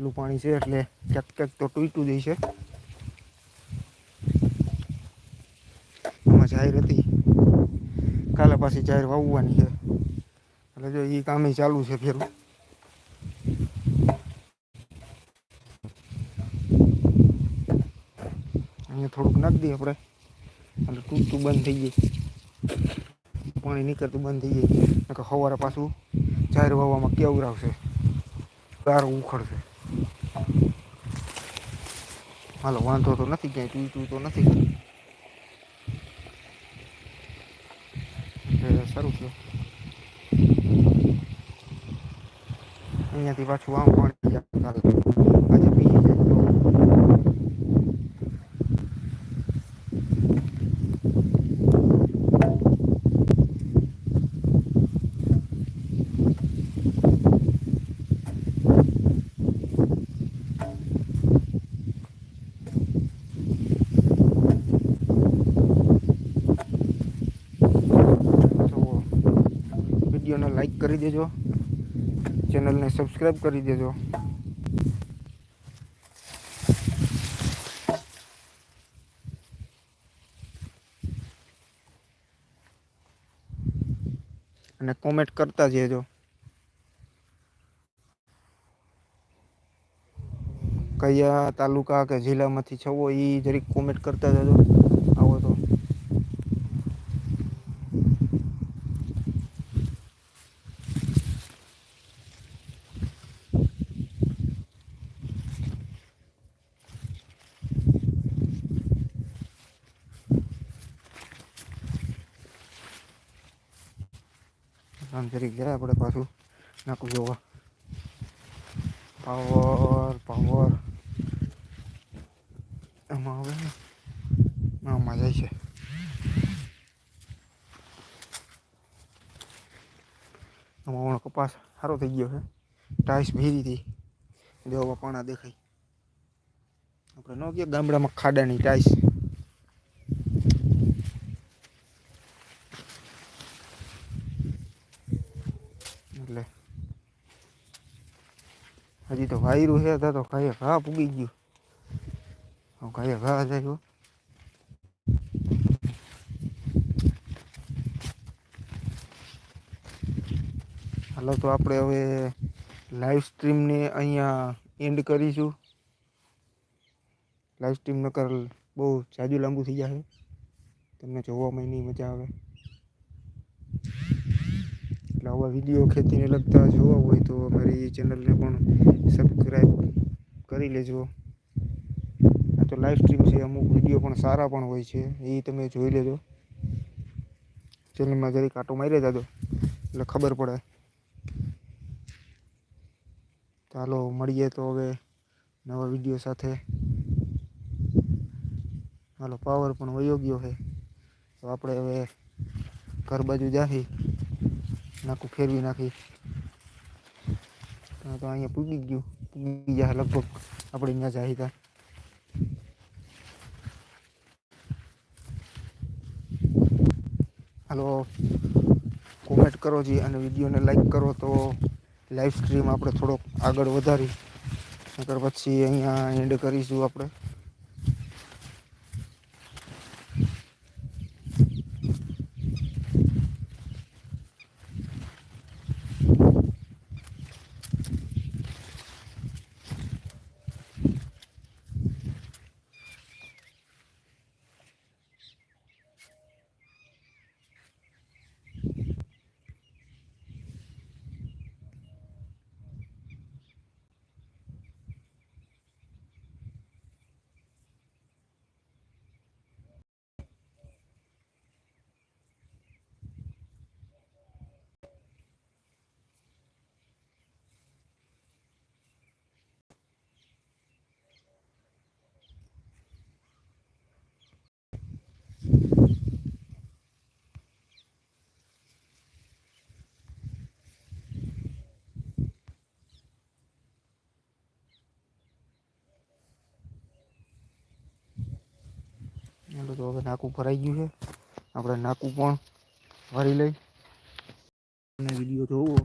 પેલું પાણી છે એટલે ક્યાંક ક્યાંક તો તૂટ્યું જાય છે. આમાં જાહેર હતી, કાલે પાછી જાહેર વાવવાની છે એટલે જો એ કામ ચાલુ છે ફેરું. અહીંયા થોડુંક નાખી દઈએ આપણે એટલે તૂટતું બંધ થઈ જાય, પાણી નીકળતું બંધ થઈ જાય. કે સવારે પાછું જાહેર વાવવામાં કેવું આવશે, ગારો ઉખડશે. હાલો વાંધો તો નથી, ક્યાંય તૂટ્યું તો નથી. સારું થયું. અહીંયાથી પાછું આમ પાણી આજે પી જાય તો વિડીયોને લાઈક કરી દેજો, ચેનલને સબસ્ક્રાઈબ કરી દેજો. અને કોમેન્ટ કરતા જજો. કયા તાલુકા કે જિલ્લામાંથી છો એ જરીક કોમેન્ટ કરતા જજો આવો તો. આમ જરીક જાય આપણે પાછું નાખું જોવા. પાવર આમાં હવે આમાં જાય છે. આમાં કપાસ સારો થઈ ગયો છે, ટાઈસ ભેરી હતી દેવા પાણા દેખાય. આપણે ન કે ગામડામાં ખાડાની ટાઈસ. એટલે હજી તો વાયરું છે તો ખાઈએ ઘા પૂગી ગયું. ખાઈએ ઘા જાય. હાલો તો આપણે હવે લાઈવ સ્ટ્રીમને અહીંયા એન્ડ કરીશું. લાઈવ સ્ટ્રીમ નકર બહુ જાજુ લાંબુ થઈ જાય, તમને જોવામાં નહીં મજા આવે. એટલે આવા વિડીયો ખેતીને લગતા જોવા હોય તો અમારી ચેનલને પણ સબસ્ક્રાઈબ કરી લેજો. આ તો લાઈવ સ્ટ્રીમ છે, અમુક વિડીયો પણ સારા પણ હોય છે, એ તમે જોઈ લેજો. ચેનલમાં જરીક આંટો મારી જાજો એટલે ખબર પડે. ચાલો મળીએ તો હવે નવા વિડીયો સાથે. હાલો પાવર પણ વયો ગયો છે તો આપણે હવે ઘર બાજુ જાહી, નાખું ફેરવી નાખી. તો અહીંયા પૂગી ગયું, પૂગી જાય લગભગ આપણે ત્યાં જાય ત્યાં. હાલો કોમેન્ટ કરો જી અને વિડીયોને લાઈક કરો તો લાઈવ સ્ટ્રીમ આપણે થોડોક આગળ વધારી, નકર પછી અહીંયા એન્ડ કરીશું આપણે. એટલે તો હવે નાકું ભરાઈ ગયું છે, આપણે નાકું પણ ભરી લઈ અને વિડીયો જોવો